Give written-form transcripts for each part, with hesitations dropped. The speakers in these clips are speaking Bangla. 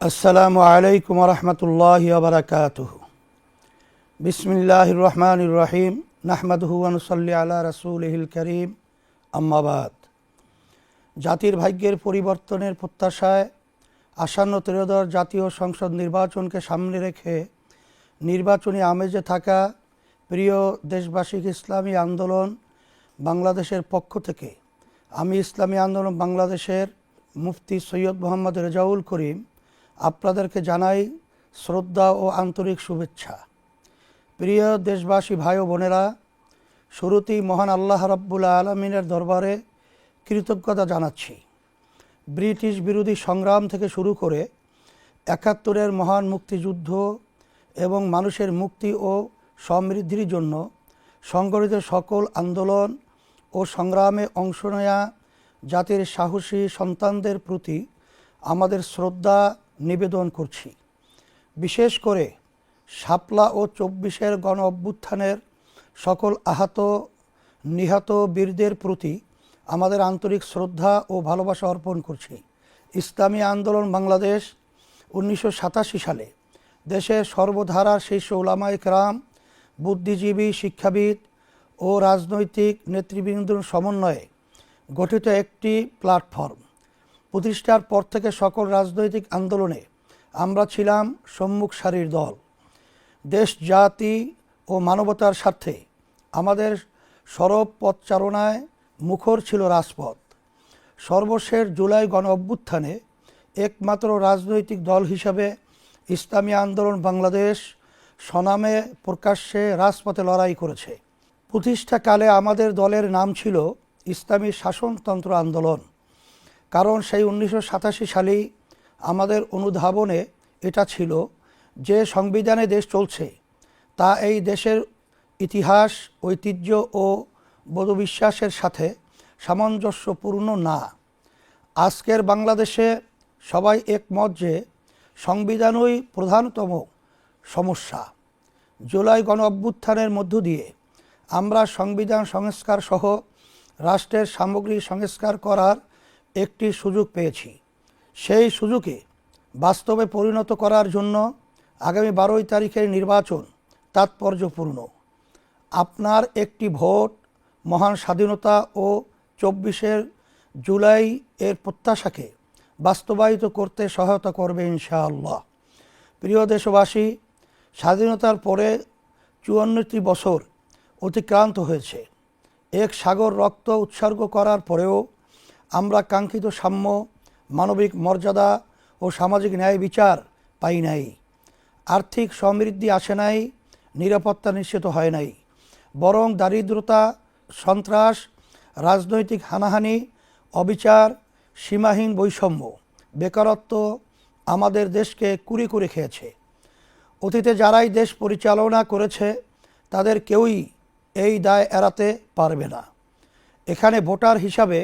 আসসালামু আলাইকুম রহমতুল্লাহি ওয়া বারাকাতুহু। বিসমিল্লাহির রহমানির রহিম। নাহমাদুহু ওয়া নুসাল্লি আলা রাসূলিহিল কারীম। আম্মা বাদ। জাতির ভাগ্যের পরিবর্তনের প্রত্যাশায় আসন্ন ত্রয়োদশ জাতীয় সংসদ নির্বাচনকে সামনে রেখে নির্বাচনী আমেজে থাকা প্রিয় দেশবাসীকে ইসলামী আন্দোলন বাংলাদেশের পক্ষ থেকে আমি ইসলামী আন্দোলন বাংলাদেশের মুফতি সৈয়দ মোহাম্মদ রেজাউল করিম আপনাদেরকে জানাই শ্রদ্ধা ও আন্তরিক শুভেচ্ছা। প্রিয় দেশবাসী ভাই ও বোনেরা, শুরুতেই মহান আল্লাহ রাব্বুল আলামিনের দরবারে কৃতজ্ঞতা জানাচ্ছি। ব্রিটিশ বিরোধী সংগ্রাম থেকে শুরু করে ৭১-এর মহান মুক্তিযুদ্ধ এবং মানুষের মুক্তি ও সমৃদ্ধির জন্য সংগঠিত সকল আন্দোলন ও সংগ্রামে অংশ নেয়া জাতির সাহসী সন্তানদের প্রতি আমাদের শ্রদ্ধা নিবেদন করছি। বিশেষ করে শাপলা ও ২৪-এর গণ অভ্যুত্থানের সকল আহত নিহত বীরদের প্রতি আমাদের আন্তরিক শ্রদ্ধা ও ভালোবাসা অর্পণ করছি। ইসলামী আন্দোলন বাংলাদেশ ১৯৮৭ সালে দেশের সর্বধারার শীর্ষ উলামায়ে কেরাম, বুদ্ধিজীবী, শিক্ষাবিদ ও রাজনৈতিক নেতৃবৃন্দর সমন্বয়ে গঠিত একটি প্ল্যাটফর্ম। প্রতিষ্ঠার পর থেকে সকল রাজনৈতিক আন্দোলনে আমরা ছিলাম সম্মুখ সারির দল। দেশ, জাতি ও মানবতার স্বার্থে আমাদের সরব পথচারণায় মুখর ছিল রাজপথ। সর্বশেষ জুলাই গণ অভ্যুত্থানে একমাত্র রাজনৈতিক দল হিসাবে ইসলামী আন্দোলন বাংলাদেশ স্বনামে প্রকাশ্যে রাজপথে লড়াই করেছে। প্রতিষ্ঠাকালে আমাদের দলের নাম ছিল ইসলামী শাসনতন্ত্র আন্দোলন। কারণ সেই ১৯৮৭ সালেই আমাদের অনুধাবনে এটা ছিল যে সংবিধানে দেশ চলছে তা এই দেশের ইতিহাস, ঐতিহ্য ও বোধবিশ্বাসের সাথে সামঞ্জস্যপূর্ণ না। আজকের বাংলাদেশে সবাই একমত যে সংবিধানই প্রধানতম সমস্যা। জুলাই গণ অভ্যুত্থানের মধ্য দিয়ে আমরা সংবিধান সংস্কার সহ রাষ্ট্রের সামগ্রিক সংস্কার করার একটি সুযোগ পেয়েছি। সেই সুযোগে বাস্তবে পরিণত করার জন্য আগামী ১২ তারিখের নির্বাচন তাৎপর্যপূর্ণ। আপনার একটি ভোট মহান স্বাধীনতা ও ২৪ জুলাই এর প্রত্যাশাকে বাস্তবায়িত করতে সহায়তা করবে ইনশাআল্লাহ। প্রিয় দেশবাসী, স্বাধীনতার পরে ৫৪টি বছর অতিক্রান্ত হয়েছে। এক সাগর রক্ত উৎসর্গ করার পরেও আমরা কাঙ্ক্ষিত সাম্য, মানবিক মর্যাদা ও সামাজিক ন্যায় বিচার পাই নাই। আর্থিক সমৃদ্ধি আসে নাই, নিরাপত্তা নিশ্চিত হয় নাই, বরং দারিদ্রতা, সন্ত্রাস, রাজনৈতিক হানাহানি, অবিচার, সীমাহীন বৈষম্য, বেকারত্ব আমাদের দেশকে কুরে কুরে খেয়েছে। অতীতে যারাই দেশ পরিচালনা করেছে তাদের কেউই এই দায় এড়াতে পারবে না। এখানে ভোটার হিসাবে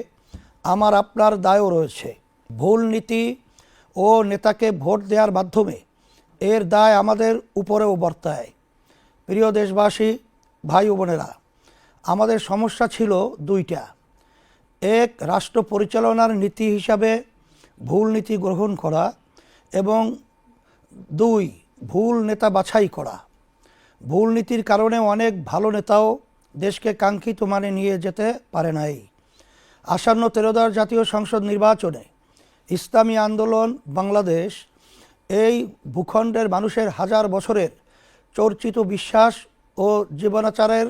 আমার আপনার দায়ও রয়েছে। ভুল নীতি ও নেতাকে ভোট দেওয়ার মাধ্যমে এর দায় আমাদের উপরেও বর্তায়। প্রিয় দেশবাসী, ভাই ও বোনেরা, আমাদের সমস্যা ছিল দুইটা। এক, রাষ্ট্র পরিচালনার নীতি হিসাবে ভুল নীতি গ্রহণ করা, এবং দুই, ভুল নেতা বাছাই করা। ভুল নীতির কারণে অনেক ভালো নেতাও দেশকে কাঙ্ক্ষিত মানে নিয়ে যেতে পারে নাই। আসন্ন ত্রয়োদশ জাতীয় সংসদ নির্বাচনে ইসলামী আন্দোলন বাংলাদেশ এই ভূখণ্ডের মানুষের হাজার বছরের চর্চিত বিশ্বাস ও জীবনাচারের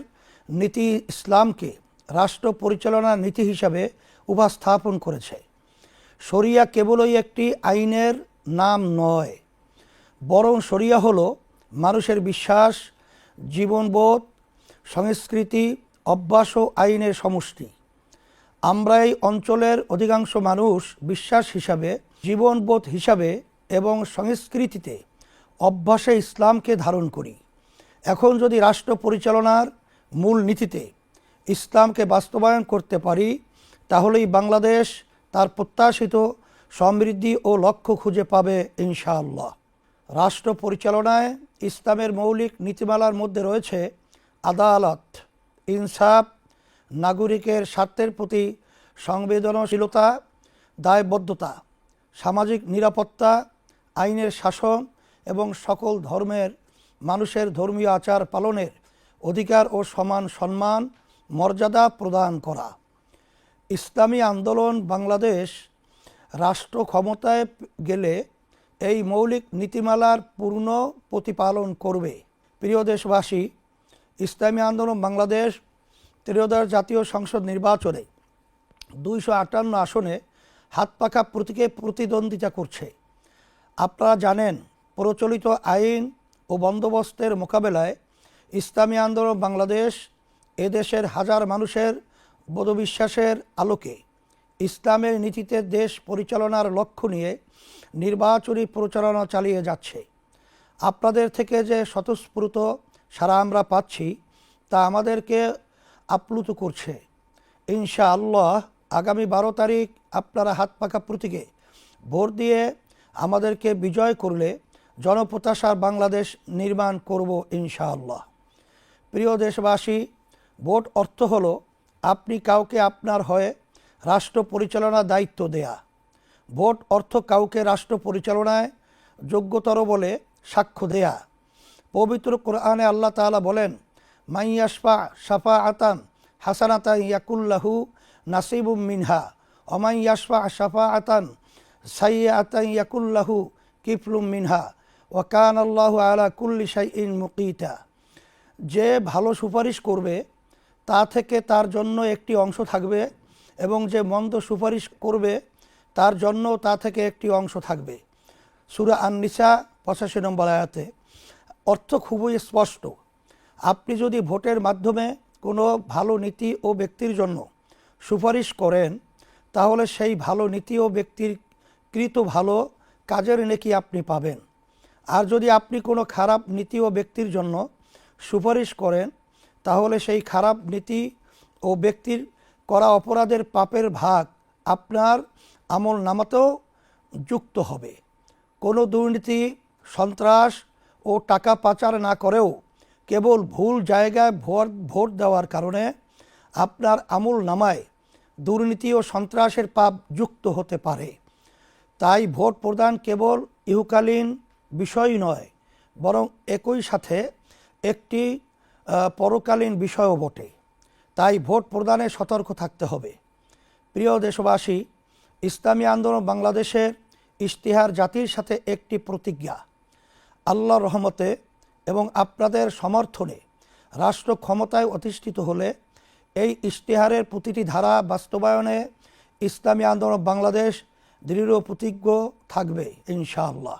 নীতি ইসলামকে রাষ্ট্র পরিচালনার নীতি হিসাবে উপস্থাপন করেছে। শরিয়া কেবলই একটি আইনের নাম নয়, বরং শরিয়া হলো মানুষের বিশ্বাস, জীবনবোধ, সংস্কৃতি, অভ্যাস ও আইনের সমষ্টি। আমরা এই অঞ্চলের অধিকাংশ মানুষ বিশ্বাস হিসাবে, জীবনবোধ হিসাবে এবং সংস্কৃতিতে, অভ্যাসে ইসলামকে ধারণ করি। এখন যদি রাষ্ট্র পরিচালনার মূল নীতিতে ইসলামকে বাস্তবায়ন করতে পারি, তাহলেই বাংলাদেশ তার প্রত্যাশিত সমৃদ্ধি ও লক্ষ্য খুঁজে পাবে ইনশাআল্লাহ। রাষ্ট্র পরিচালনায় ইসলামের মৌলিক নীতিমালার মধ্যে রয়েছে আদালত, ইনসাফ, নাগরিকের স্বার্থের প্রতি সংবেদনশীলতা, দায়বদ্ধতা, সামাজিক নিরাপত্তা, আইনের শাসন এবং সকল ধর্মের মানুষের ধর্মীয় আচার পালনের অধিকার ও সমান সম্মান মর্যাদা প্রদান করা। ইসলামী আন্দোলন বাংলাদেশ রাষ্ট্র ক্ষমতায় গেলে এই মৌলিক নীতিমালার পূর্ণ প্রতিপালন করবে। প্রিয় দেশবাসী, ইসলামী আন্দোলন বাংলাদেশ ত্রয়োদশ জাতীয় সংসদ নির্বাচনে 258 আসনে হাতপাখা প্রতীকে প্রতিদ্বন্দ্বিতা করছে। আপনারা জানেন, প্রচলিত আইন ও বন্দোবস্তের মোকাবেলায় ইসলামী আন্দোলন বাংলাদেশ এদেশের হাজার মানুষের বোধবিশ্বাসের আলোকে ইসলামের নীতিতে দেশ পরিচালনার লক্ষ্য নিয়ে নির্বাচনী প্রচারণা চালিয়ে যাচ্ছে। আপনাদের থেকে যে স্বতঃস্ফূর্ত সাড়া আমরা পাচ্ছি তা আমাদেরকে আপ্লুত করছে। ইনশাআল্লাহ আগামী 12 তারিখ আপনারা হাতপাখা প্রতীকে ভোট দিয়ে আমাদেরকে বিজয় করলে জনপ্রত্যাশার বাংলাদেশ নির্মাণ করব ইনশাআল্লাহ। প্রিয় দেশবাসী, ভোট অর্থ হলো আপনি কাউকে আপনার হয়ে রাষ্ট্র পরিচালনার দায়িত্ব দেয়া। ভোট অর্থ কাউকে রাষ্ট্র পরিচালনায় যোগ্যতর বলে সাক্ষ্য দেয়া। পবিত্র কোরআনে আল্লাহ তাআলা বলেন, মাইয়াশফা শাফাআতান হাসানাতান ইয়াকুল্লাহু নাসিবুম মিনহা অমাইয়াশফা শাফাআতান সাইয়্যাতান ইয়াকুল্লাহু কিফলুম মিনহা ওয়া কানাল্লাহু আলা কুল্লি শাইইন মুকিতা। যে ভালো সুপারিশ করবে তা থেকে তার জন্য একটি অংশ থাকবে এবং যে মন্দ সুপারিশ করবে তার জন্য তা থেকে একটি অংশ থাকবে। সূরা আন-নিসা 85 নম্বর আয়াতে অর্থ খুবই স্পষ্ট। আপনি যদি ভোটের মাধ্যমে কোনো ভালো নীতি ও ব্যক্তির জন্য সুপারিশ করেন তাহলে সেই ভালো নীতি ও ব্যক্তির কৃত ভালো কাজের নেকি আপনি পাবেন। আর যদি আপনি কোনো খারাপ নীতি ও ব্যক্তির জন্য সুপারিশ করেন তাহলে সেই খারাপ নীতি ও ব্যক্তির করা অপরাধের পাপের ভাগ আপনার আমল নামাতেও যুক্ত হবে। কোনো দুর্নীতি, সন্ত্রাস ও টাকা পাচার না করেও কেবল ভুল জায়গায় ভোট দেওয়ার কারণে আপনার আমল নামায় দুর্নীতি ও সন্ত্রাসের পাপ যুক্ত হতে পারে। তাই ভোট প্রদান কেবল ইহকালীন বিষয় নয়, বরং একই সাথে একটি পরকালীন বিষয়ও বটে। তাই ভোট প্রদানে সতর্ক থাকতে হবে। প্রিয় দেশবাসী, ইসলামী আন্দোলন বাংলাদেশের ইশতিহার জাতির সাথে একটি প্রতিজ্ঞা। আল্লাহর রহমতে এবং আপনাদের সমর্থনে রাষ্ট্র ক্ষমতায় অধিষ্ঠিত হলে এই ইশতিহারের প্রতিটি ধারা বাস্তবায়নে ইসলামী আন্দোলন বাংলাদেশ দৃঢ় প্রতিজ্ঞ থাকবে ইনশাআল্লাহ।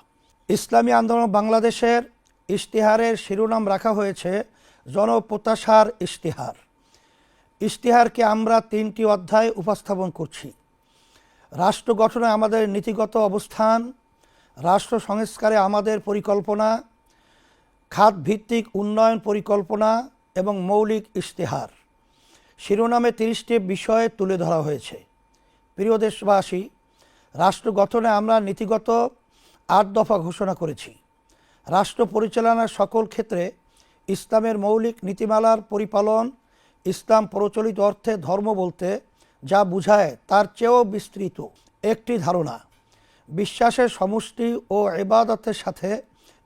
ইসলামী আন্দোলন বাংলাদেশের ইশতিহারের শিরোনাম রাখা হয়েছে জনপ্রত্যাশার ইশতিহার। ইশতিহারকে আমরা 3টি অধ্যায়ে উপস্থাপন করছি। রাষ্ট্র গঠনে আমাদের নীতিগত অবস্থান, রাষ্ট্র সংস্কারে আমাদের পরিকল্পনা, খাতভিত্তিক উন্নয়ন পরিকল্পনা এবং মৌলিক ইশতিহার। শিরোনামে 30টি বিষয় তুলে ধরা হয়েছে। প্রিয় দেশবাসী, রাষ্ট্র গঠনে আমরা নীতিগত 8 দফা ঘোষণা করেছি। রাষ্ট্র পরিচালনার সকল ক্ষেত্রে ইসলামের মৌলিক নীতিমালার পরিপালন, ইসলাম প্রচলিত অর্থে ধর্ম বলতে যা বোঝায় তার চেয়েও বিস্তৃত একটি ধারণা। বিশ্বাসের সমষ্টি ও ইবাদতের সাথে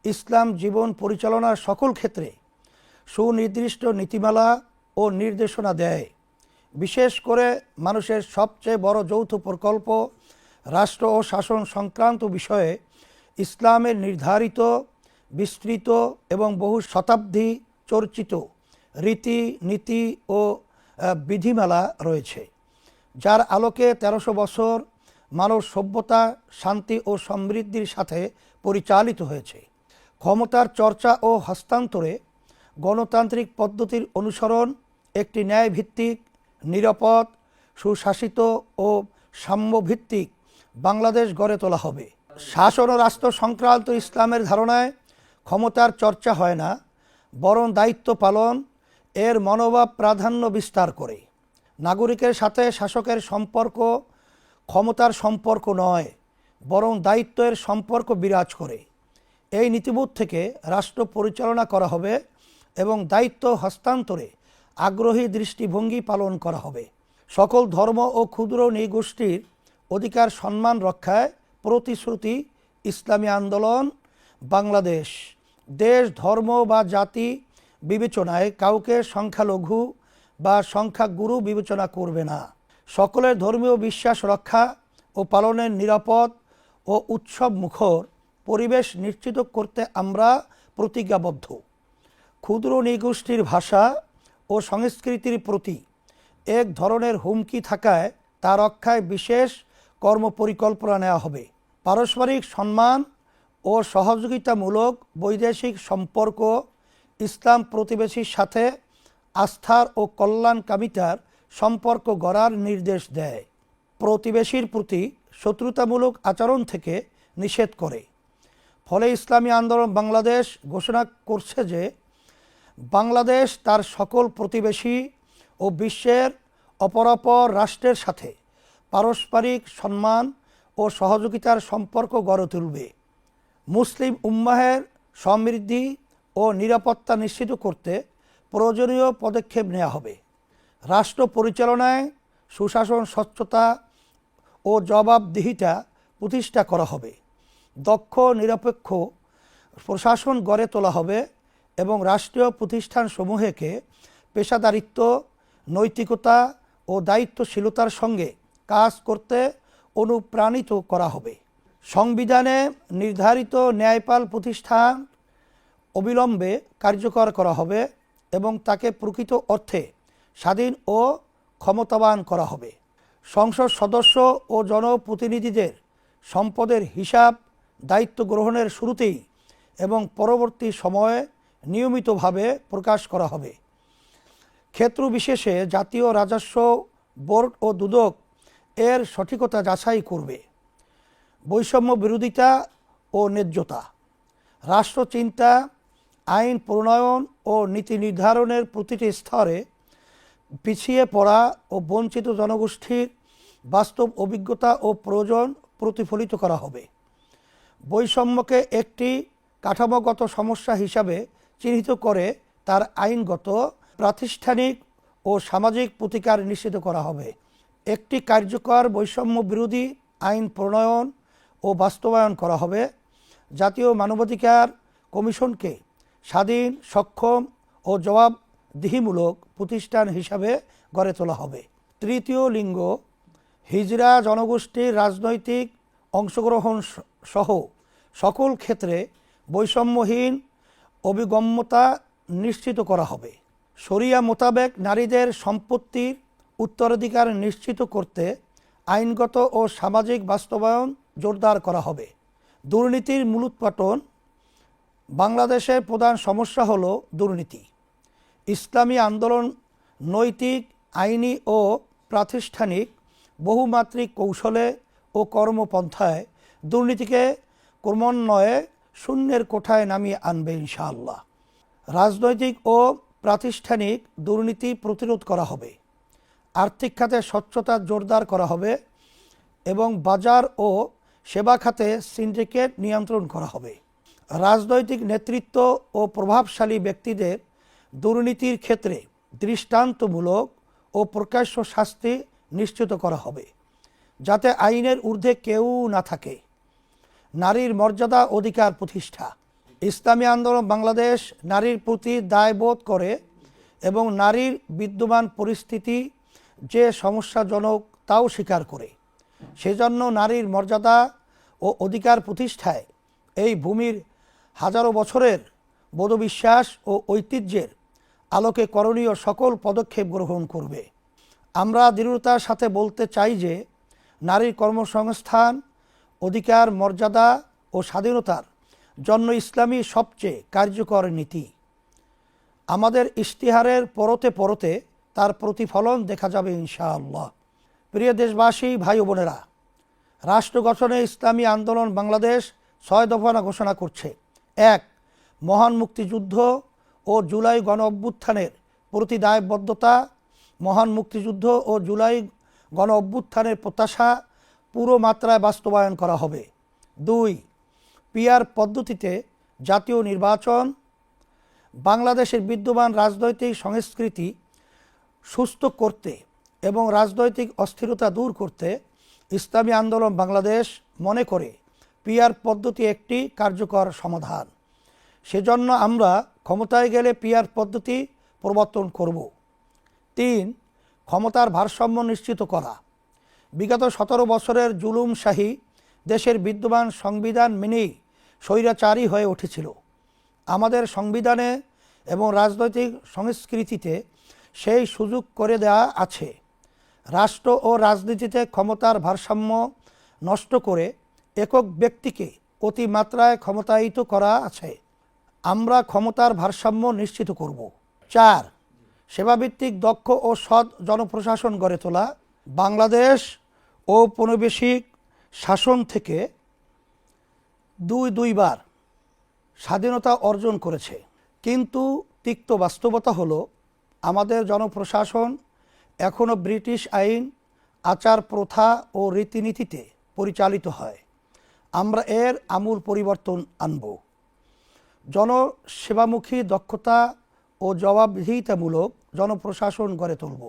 ইসলাম জীবন পরিচালনার সকল ক্ষেত্রে সুনির্দিষ্ট নীতিমালা ও নির্দেশনা দেয়। বিশেষ করে মানুষের সবচেয়ে বড় যৌথ প্রকল্প রাষ্ট্র ও শাসন সংক্রান্ত বিষয়ে ইসলামের নির্ধারিত, বিস্তৃত এবং বহু শতাব্দী চর্চিত রীতি নীতি ও বিধিমালা রয়েছে, যার আলোকে 1300 বছর মানব সভ্যতা শান্তি ও সমৃদ্ধির সাথে পরিচালিত হয়েছে। ক্ষমতার চর্চা ও হস্তান্তরে গণতান্ত্রিক পদ্ধতির অনুসরণ একটি ন্যায়ভিত্তিক, নিরাপদ, সুশাসিত ও সাম্যভিত্তিক বাংলাদেশ গড়ে তোলা হবে। শাসন ও রাষ্ট্র সংক্রান্ত ইসলামের ধারণায় ক্ষমতার চর্চা হয় না, বরং দায়িত্ব পালন এর মনোভাব প্রাধান্য বিস্তার করে। নাগরিকের সাথে শাসকের সম্পর্ক ক্ষমতার সম্পর্ক নয়, বরং দায়িত্বের সম্পর্ক বিরাজ করে। এই নীতিবোধ থেকে রাষ্ট্র পরিচালনা করা হবে এবং দায়িত্ব হস্তান্তরে আগ্রহী দৃষ্টিভঙ্গি পালন করা হবে। সকল ধর্ম ও ক্ষুদ্র নৃগোষ্ঠীর অধিকার সম্মান রক্ষায় প্রতিশ্রুতি ইসলামী আন্দোলন বাংলাদেশ দেশ, ধর্ম বা জাতি বিবেচনায় কাউকে সংখ্যালঘু বা সংখ্যাগুরু বিবেচনা করবে না। সকলের ধর্মীয় বিশ্বাস রক্ষা ও পালনের নিরাপদ ও উৎসব মুখর পরিবেশ নিশ্চিত করতে আমরা প্রতিজ্ঞাবদ্ধ। ক্ষুদ্র নৃগোষ্ঠীর ভাষা ও সংস্কৃতির প্রতি এক ধরনের হুমকি থাকায় তা রক্ষায় বিশেষ কর্মপরিকল্পনা নেওয়া হবে। পারস্পরিক সম্মান ও সহযোগিতামূলক বৈদেশিক সম্পর্ক ইসলাম প্রতিবেশীর সাথে আস্থার ও কল্যাণকামিতার সম্পর্ক গড়ার নির্দেশ দেয়। প্রতিবেশীর প্রতি শত্রুতামূলক আচরণ থেকে নিষেধ করে। ফলে ইসলামী আন্দোলন বাংলাদেশ ঘোষণা করছে যে বাংলাদেশ তার সকল প্রতিবেশী ও বিশ্বের অপরাপর রাষ্ট্রের সাথে পারস্পরিক সম্মান ও সহযোগিতার সম্পর্ক গড়ে তুলবে। মুসলিম উম্মাহের সমৃদ্ধি ও নিরাপত্তা নিশ্চিত করতে প্রয়োজনীয় পদক্ষেপ নেওয়া হবে। রাষ্ট্র পরিচালনায় সুশাসন, স্বচ্ছতা ও জবাবদিহিতা প্রতিষ্ঠা করা হবে। দক্ষ নিরপেক্ষ প্রশাসন গড়ে তোলা হবে এবং রাষ্ট্রীয় প্রতিষ্ঠানসমূহকে পেশাদারিত্ব, নৈতিকতা ও দায়িত্বশীলতার সঙ্গে কাজ করতে অনুপ্রাণিত করা হবে। সংবিধানে নির্ধারিত ন্যায়পাল প্রতিষ্ঠান অবিলম্বে কার্যকর করা হবে এবং তাকে প্রকৃত অর্থে স্বাধীন ও ক্ষমতাবান করা হবে। সংসদ সদস্য ও জনপ্রতিনিধিদের সম্পদের হিসাব দায়িত্ব গ্রহণের শুরুতেই এবং পরবর্তী সময়ে নিয়মিতভাবে প্রকাশ করা হবে। ক্ষেত্র বিশেষে জাতীয় রাজস্ব বোর্ড ও দুদক এর সঠিকতা যাচাই করবে। বৈষম্য বিরোধিতা ও ন্যায্যতা, রাষ্ট্রচিন্তা, আইন প্রণয়ন ও নীতি নির্ধারণের প্রতিটি স্তরে পিছিয়ে পড়া ও বঞ্চিত জনগোষ্ঠীর বাস্তব অভিজ্ঞতা ও প্রয়োজন প্রতিফলিত করা হবে। বৈষম্যকে একটি কাঠামোগত সমস্যা হিসাবে চিহ্নিত করে তার আইনগত, প্রাতিষ্ঠানিক ও সামাজিক প্রতিকার নিশ্চিত করা হবে। একটি কার্যকর বৈষম্য বিরোধী আইন প্রণয়ন ও বাস্তবায়ন করা হবে। জাতীয় মানবাধিকার কমিশনকে স্বাধীন, সক্ষম ও জবাবদিহিমূলক প্রতিষ্ঠান হিসাবে গড়ে তোলা হবে। তৃতীয় লিঙ্গ, হিজড়া জনগোষ্ঠীর রাজনৈতিক অংশগ্রহণ সহ সকল ক্ষেত্রে বৈষম্যহীন অভিগম্যতা নিশ্চিত করা হবে। শরিয়া মোতাবেক নারীদের সম্পত্তির উত্তরাধিকার নিশ্চিত করতে আইনগত ও সামাজিক বাস্তবায়ন জোরদার করা হবে। দুর্নীতির মূলোৎপাটন, বাংলাদেশের প্রধান সমস্যা হল দুর্নীতি। ইসলামী আন্দোলন নৈতিক, আইনি ও প্রাতিষ্ঠানিক বহুমাত্রিক কৌশলে ও কর্মপন্থায় দুর্নীতিকে ক্রমান্বয়ে শূন্যের কোঠায় নামিয়ে আনবে ইনশাআল্লাহ। রাজনৈতিক ও প্রাতিষ্ঠানিক দুর্নীতি প্রতিরোধ করা হবে। আর্থিক খাতে স্বচ্ছতা জোরদার করা হবে এবং বাজার ও সেবা খাতে সিন্ডিকেট নিয়ন্ত্রণ করা হবে। রাজনৈতিক নেতৃত্ব ও প্রভাবশালী ব্যক্তিদের দুর্নীতির ক্ষেত্রে দৃষ্টান্তমূলক ও প্রকাশ্য শাস্তি নিশ্চিত করা হবে, যাতে আইনের ঊর্ধ্বে কেউ না থাকে। নারীর মর্যাদা, অধিকার প্রতিষ্ঠা, ইসলামী আন্দোলন বাংলাদেশ নারীর প্রতি দায়বোধ করে এবং নারীর বিদ্যমান পরিস্থিতি যে সমস্যাজনক তাও স্বীকার করে। সেজন্য নারীর মর্যাদা ও অধিকার প্রতিষ্ঠায় এই ভূমির হাজারো বছরের বোধবিশ্বাস ও ঐতিহ্যের আলোকে করণীয় সকল পদক্ষেপ গ্রহণ করবে। আমরা দৃঢ়তার সাথে বলতে চাই যে নারীর কর্মসংস্থান, অধিকার, মর্যাদা ও স্বাধীনতার জন্য ইসলামী সবচেয়ে কার্যকর নীতি। আমাদের ইশতিহারের পরতে পরতে তার প্রতিফলন দেখা যাবে ইনশাআল্লাহ। প্রিয় দেশবাসী, ভাই ও বোনেরা, রাষ্ট্র গঠনে ইসলামী আন্দোলন বাংলাদেশ 6 দফা ঘোষণা করছে। 1. মহান মুক্তিযুদ্ধ ও জুলাই গণ অভ্যুত্থানের প্রতি দায়বদ্ধতা। মহান মুক্তিযুদ্ধ ও জুলাই গণ অভ্যুত্থানের প্রত্যাশা পুরো মাত্রায় বাস্তবায়ন করা হবে। 2. পিআর পদ্ধতিতে জাতীয় নির্বাচন। বাংলাদেশের বিদ্যমান রাজনৈতিক সংস্কৃতি সুস্থ করতে এবং রাজনৈতিক অস্থিরতা দূর করতে ইসলামী আন্দোলন বাংলাদেশ মনে করে পিআর পদ্ধতি একটি কার্যকর সমাধান। সেজন্য আমরা ক্ষমতায় গেলে পিআর পদ্ধতি প্রবর্তন করব। 3. ক্ষমতার ভারসাম্য নিশ্চিত করা। বিগত 17 বছরের জুলুমশাহী দেশের বিদ্যমান সংবিধান মেনেই স্বৈরাচারী হয়ে উঠেছিল। আমাদের সংবিধানে এবং রাজনৈতিক সংস্কৃতিতে সেই সুযোগ করে দেওয়া আছে। রাষ্ট্র ও রাজনীতিতে ক্ষমতার ভারসাম্য নষ্ট করে একক ব্যক্তিকে অতিমাত্রায় ক্ষমতায়িত করা আছে। আমরা ক্ষমতার ভারসাম্য নিশ্চিত করব। 4. সেবাভিত্তিক দক্ষ ও সৎ জনপ্রশাসন গড়ে তোলা। বাংলাদেশ ঔপনিবেশিক শাসন থেকে দুইবার স্বাধীনতা অর্জন করেছে, কিন্তু তিক্ত বাস্তবতা হলো আমাদের জনপ্রশাসন এখনও ব্রিটিশ আইন, আচার প্রথা ও রীতিনীতিতে পরিচালিত হয়। আমরা এর আমূল পরিবর্তন আনব। জনসেবামুখী দক্ষতা ও জবাবদিহিতামূলক জনপ্রশাসন গড়ে তুলব।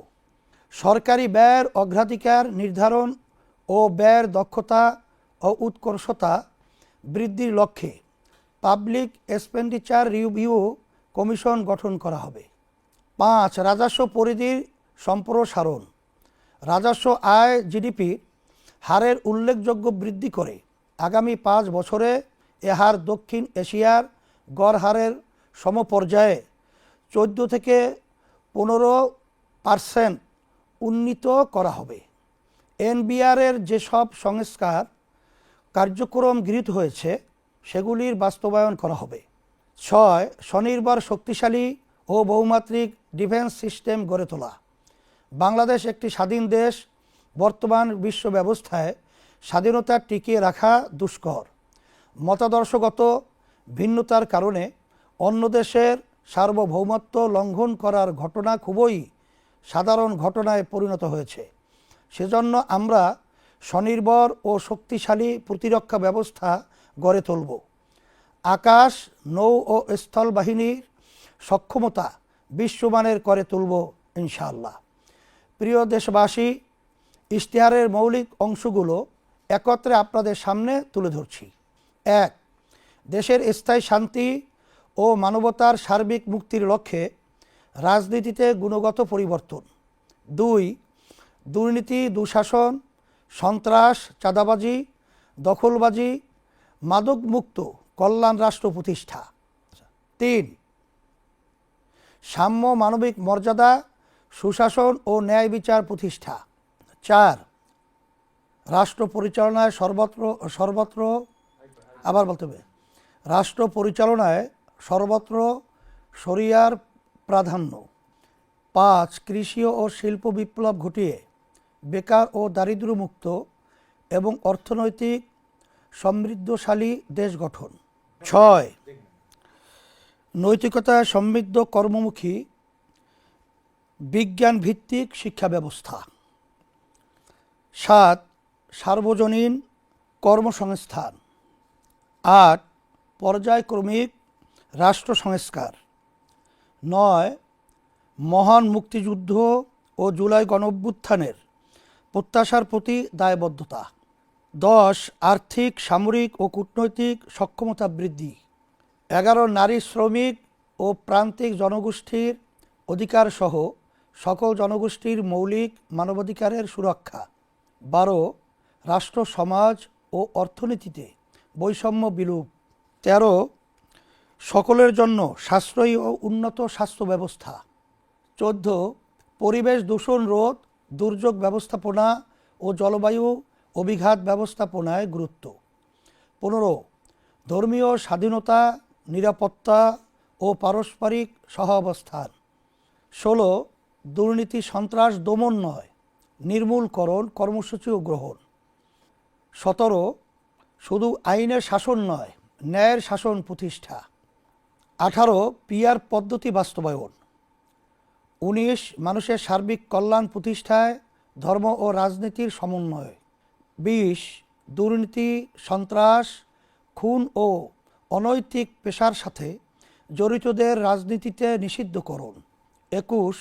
সরকারি ব্যয়ের অগ্রাধিকার নির্ধারণ ও ব্যয়ের দক্ষতা ও উৎকর্ষতা বৃদ্ধির লক্ষ্যে পাবলিক এক্সপেন্ডিচার রিভিউ কমিশন গঠন করা হবে। 5. রাজস্ব পরিধির সম্প্রসারণ। রাজস্ব আয় জিডিপির হারের উল্লেখযোগ্য বৃদ্ধি করে আগামী 5 বছরে এ হার দক্ষিণ এশিয়ার গড় হারের সমপর্যায়ে 14 থেকে 15% উন্নীত করা হবে। এনবিআরের যেসব সংস্কার কার্যক্রম গৃহীত হয়েছে সেগুলির বাস্তবায়ন করা হবে। 6. স্বনির্ভর শক্তিশালী ও বহুমাত্রিক ডিফেন্স সিস্টেম গড়ে তোলা। বাংলাদেশ একটি স্বাধীন দেশ। বর্তমান বিশ্ব ব্যবস্থায় স্বাধীনতা টিকিয়ে রাখা দুষ্কর। মতাদর্শগত ভিন্নতার কারণে অন্য দেশের সার্বভৌমত্ব লঙ্ঘন করার ঘটনা খুবই সাধারণ ঘটনায় পরিণত হয়েছে। সেজন্য আমরা স্বনির্ভর ও শক্তিশালী প্রতিরক্ষা ব্যবস্থা গড়ে তুলব। আকাশ, নৌ ও স্থল বাহিনীর সক্ষমতা বিশ্বমানের করে তুলব ইনশাআল্লাহ। প্রিয় দেশবাসী, ইশতেহারের মৌলিক অংশগুলো একত্রে আপনাদের সামনে তুলে ধরছি। 1. দেশের স্থায়ী শান্তি ও মানবতার সার্বিক মুক্তির লক্ষ্যে রাজনীতিতে গুণগত পরিবর্তন। 2. দুর্নীতি, দুঃশাসন, সন্ত্রাস, চাঁদাবাজি, দখলবাজি, মাদকমুক্ত কল্যাণ রাষ্ট্র প্রতিষ্ঠা। 3. সাম্য, মানবিক মর্যাদা, সুশাসন ও ন্যায় বিচার প্রতিষ্ঠা। 4. রাষ্ট্র পরিচালনায় রাষ্ট্র পরিচালনায় সর্বত্র শরিয়ার প্রাধান্য। 5. কৃষি ও শিল্প বিপ্লব ঘটিয়ে বেকার ও দারিদ্র্যমুক্ত এবং অর্থনৈতিক সমৃদ্ধশালী দেশ গঠন। 6. নৈতিকতায় সমৃদ্ধ কর্মমুখী বিজ্ঞান ভিত্তিক শিক্ষা ব্যবস্থা। 7. সার্বজনীন কর্মসংস্থান। 8. পর্যায়ক্রমিক রাষ্ট্র সংস্কার। 9. মহান মুক্তিযুদ্ধ ও জুলাই গণঅভ্যুত্থানের প্রত্যাশার প্রতি দায়বদ্ধতা। 10. আর্থিক, সামরিক ও কূটনৈতিক সক্ষমতা বৃদ্ধি। 11. নারী, শ্রমিক ও প্রান্তিক জনগোষ্ঠীর অধিকারসহ সকল জনগোষ্ঠীর মৌলিক মানবাধিকারের সুরক্ষা। 12. রাষ্ট্র, সমাজ ও অর্থনীতিতে বৈষম্য বিলোপ। 13. সকলের জন্য সাশ্রয়ী ও উন্নত স্বাস্থ্য ব্যবস্থা। 14. পরিবেশ দূষণ রোধ, দুর্যোগ ব্যবস্থাপনা ও জলবায়ু অভিঘাত ব্যবস্থাপনায় গুরুত্ব। 15. ধর্মীয় স্বাধীনতা, নিরাপত্তা ও পারস্পরিক সহাবস্থান। 16. দুর্নীতি, সন্ত্রাস দমন নয়, নির্মূলকরণ কর্মসূচিও গ্রহণ। 17. শুধু আইনের শাসন নয়, ন্যায়ের শাসন প্রতিষ্ঠা। 18. পিআর পদ্ধতি বাস্তবায়ন। 19. মানুষের সার্বিক কল্যাণ প্রতিষ্ঠায় ধর্ম ও রাজনীতির সমন্বয়। 20. দুর্নীতি, সন্ত্রাস, খুন ও অনৈতিক পেশার সাথে জড়িতদের রাজনীতিতে নিষিদ্ধকরণ। 21.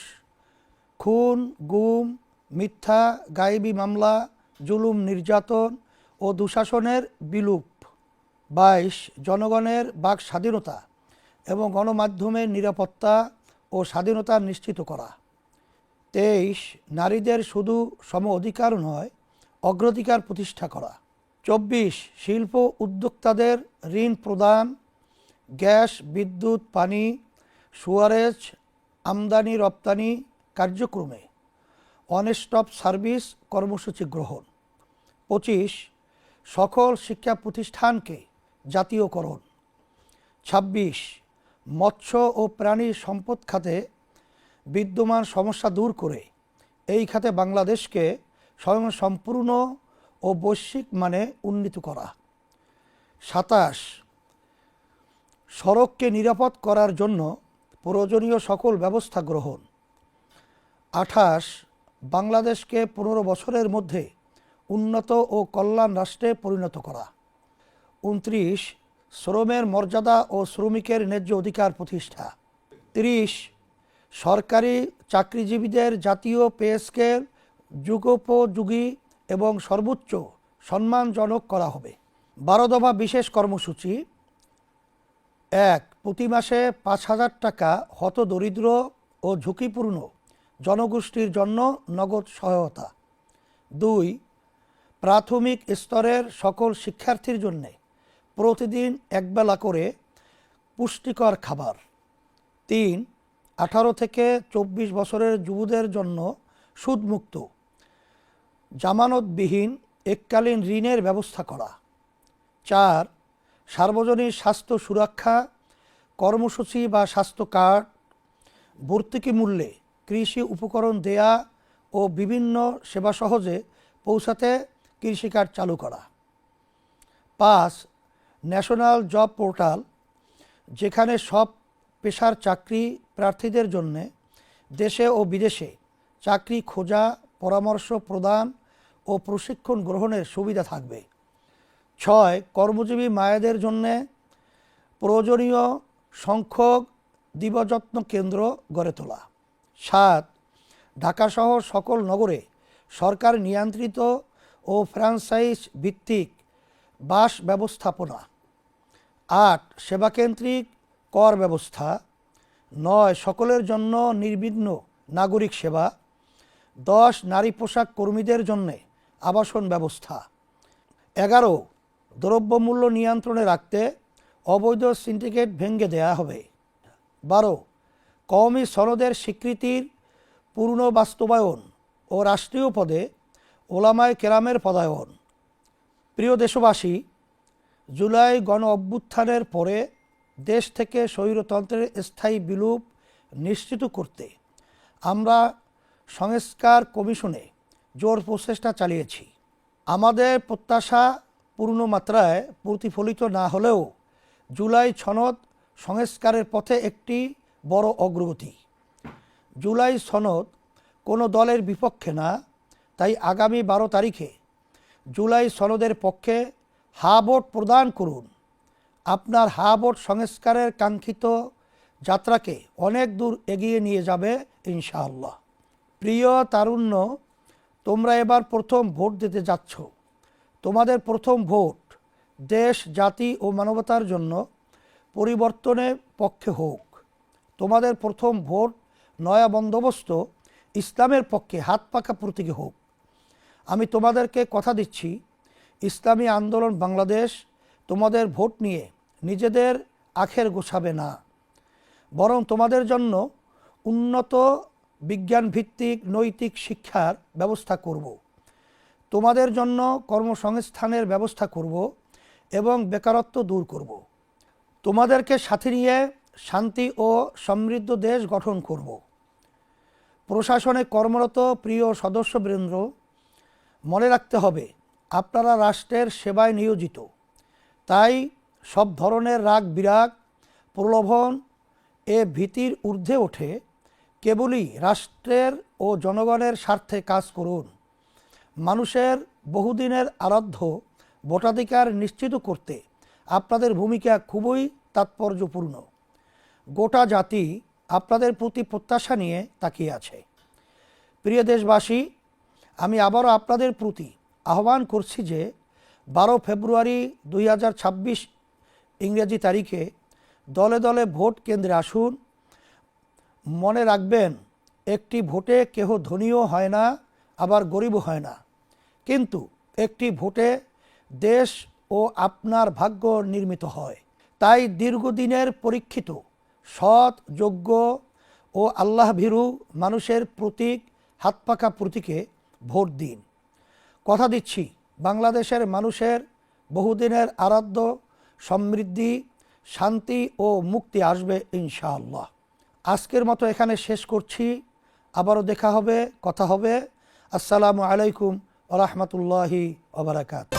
খুন, গুম, মিথ্যা, গায়েবী মামলা, জুলুম, নির্যাতন ও দুঃশাসনের বিলোপ। 22 জনগণের বাক স্বাধীনতা এবং গণমাধ্যমের নিরাপত্তা ও স্বাধীনতা নিশ্চিত করা। 23 নারীদের শুধু সম অধিকার নয়, অগ্রাধিকার প্রতিষ্ঠা করা। 24 শিল্প উদ্যোক্তাদের ঋণ প্রদান, গ্যাস, বিদ্যুৎ, পানি, সুয়ারেজ, আমদানি রপ্তানি কার্যক্রমে ওয়ান স্টপ সার্ভিস কর্মসূচি গ্রহণ। 25 সকল শিক্ষা প্রতিষ্ঠানকে জাতীয়করণ। 26 মৎস্য ও প্রাণী সম্পদ খাতে বিদ্যমান সমস্যা দূর করে এই খাতে বাংলাদেশকে স্বয়ংসম্পূর্ণ ও বৈশ্বিক মানে উন্নীত করা। 27 সড়ককে নিরাপদ করার জন্য প্রয়োজনীয় সকল ব্যবস্থা গ্রহণ। 28 বাংলাদেশকে 15 বছরের মধ্যে উন্নত ও কল্যাণ রাষ্ট্রে পরিণত করা। 29 শ্রমের মর্যাদা ও শ্রমিকের ন্যায্য অধিকার প্রতিষ্ঠা। 30 সরকারি চাকরিজীবীদের জাতীয় পে স্কেল যুগোপযোগী এবং সর্বোচ্চ সম্মানজনক করা হবে। 12 দফা বিশেষ কর্মসূচি। 1 প্রতি মাসে 5,000 টাকা হতদরিদ্র ও ঝুঁকিপূর্ণ জনগোষ্ঠীর জন্য নগদ সহায়তা। 2 প্রাথমিক স্তরের সকল শিক্ষার্থীর জন্য প্রতিদিন একবেলা করে পুষ্টিকর খাবার। 3 18 থেকে 24 বছরের যুবদের জন্য সুদমুক্ত জামানতবিহীন এককালীন ঋণের ব্যবস্থা করা। 4 সার্বজনীন স্বাস্থ্য সুরক্ষা কর্মসূচি বা স্বাস্থ্য কার্ড, ভর্তুকি মূল্যে কৃষি উপকরণ দেয়া ও বিভিন্ন সেবা সহজে পৌঁছাতে কৃষিকার্ড চালু করা। 5 ন্যাশনাল জব পোর্টাল, যেখানে সব পেশার চাকরি প্রার্থীদের জন্য দেশে ও বিদেশে চাকরি খোঁজা, পরামর্শ প্রদান ও প্রশিক্ষণ গ্রহণের সুবিধা থাকবে। 6 কর্মজীবী মায়েদের জন্য প্রয়োজনীয় সংখ্যক দিবযত্ন কেন্দ্র গড়ে তোলা। 7 ঢাকাসহ সকল নগরে সরকার নিয়ন্ত্রিত ও ফ্র্যাঞ্চাইজ ভিত্তিক বাস ব্যবস্থাপনা। 8 সেবাকেন্দ্রিক কর ব্যবস্থা। 9 সকলের জন্য নির্বিঘ্ন নাগরিক সেবা। 10 নারী পোশাক কর্মীদের জন্য আবাসন ব্যবস্থা। 11 দ্রব্যমূল্য নিয়ন্ত্রণে রাখতে অবৈধ সিন্ডিকেট ভেঙে দেয়া হবে। 12 কওমি সনদের স্বীকৃতির পূর্ণ বাস্তবায়ন ও রাষ্ট্রীয় পদে ওলামায়ে কেরামের পদায়ন। প্রিয় দেশবাসী, জুলাই গণ অভ্যুত্থানের পরে দেশ থেকে স্বৈরতন্ত্রের স্থায়ী বিলোপ নিশ্চিত করতে আমরা সংস্কার কমিশনে জোর প্রচেষ্টা চালিয়েছি। আমাদের প্রত্যাশা পূর্ণ মাত্রায় প্রতিফলিত না হলেও জুলাই সনদ সংস্কারের পথে একটি বড় অগ্রগতি। জুলাই সনদ কোনো দলের বিপক্ষে না, তাই আগামী 12 তারিখে জুলাই সনদের পক্ষে হা ভোট প্রদান করুন। আপনার হা ভোট সংস্কারের কাঙ্ক্ষিত যাত্রাকে অনেক দূর এগিয়ে নিয়ে যাবে ইনশাআল্লাহ। প্রিয় তারুণ্য, তোমরা এবার প্রথম ভোট দিতে যাচ্ছ। তোমাদের প্রথম ভোট দেশ, জাতি ও মানবতার জন্য পরিবর্তনের পক্ষে হোক। তোমাদের প্রথম ভোট নয়া বন্দোবস্ত ইসলামের পক্ষে হাত পাকা প্রতীকী হোক। আমি তোমাদেরকে কথা দিচ্ছি, ইসলামী আন্দোলন বাংলাদেশ তোমাদের ভোট নিয়ে নিজেদের আখের গোছাবে না, বরং তোমাদের জন্য উন্নত বিজ্ঞানভিত্তিক নৈতিক শিক্ষার ব্যবস্থা করব। তোমাদের জন্য কর্মসংস্থানের ব্যবস্থা করব এবং বেকারত্ব দূর করব। তোমাদেরকে সাথে নিয়ে শান্তি ও সমৃদ্ধ দেশ গঠন করব। প্রশাসনে কর্মরত প্রিয় সদস্যবৃন্দ, মনে রাখতে হবে আপনারা রাষ্ট্রের সেবায় নিয়োজিত। তাই সব ধরনের রাগ বিরাগ, প্রলোভন ভীতির ঊর্ধ্বে ওঠে কেবলই রাষ্ট্রের ও জনগণের স্বার্থে কাজ করুন। মানুষের বহুদিনের আরাধ্য ভোটাধিকার নিশ্চিত করতে আপনাদের ভূমিকা খুবই তাৎপর্যপূর্ণ। গোটা জাতি আপনাদের প্রতি প্রত্যাশা নিয়ে তাকিয়ে আছে। প্রিয় দেশবাসী, আমি আবারও আপনাদের প্রতি আহ্বান করছি যে 12 ফেব্রুয়ারি 2026 ইংরেজি তারিখে দলে দলে ভোট কেন্দ্রে আসুন। মনে রাখবেন, একটি ভোটে কেহ ধনীও হয় না, আবার গরিবও হয় না, কিন্তু একটি ভোটে দেশ ও আপনার ভাগ্য নির্মিত হয়। তাই দীর্ঘদিনের পরীক্ষিত সৎ, যোগ্য ও আল্লাহভীরু মানুষের প্রতীক, হাতপাকা প্রতীকে ভোট দিন। কথা দিচ্ছি, বাংলাদেশের মানুষের বহুদিনের আরাধ্য সমৃদ্ধি, শান্তি ও মুক্তি আসবে ইনশাআল্লাহ। আজকের মতো এখানে শেষ করছি। আবারও দেখা হবে, কথা হবে। আসসালামু আলাইকুম ওয়া রাহমাতুল্লাহি ওয়া বারাকাতুহু।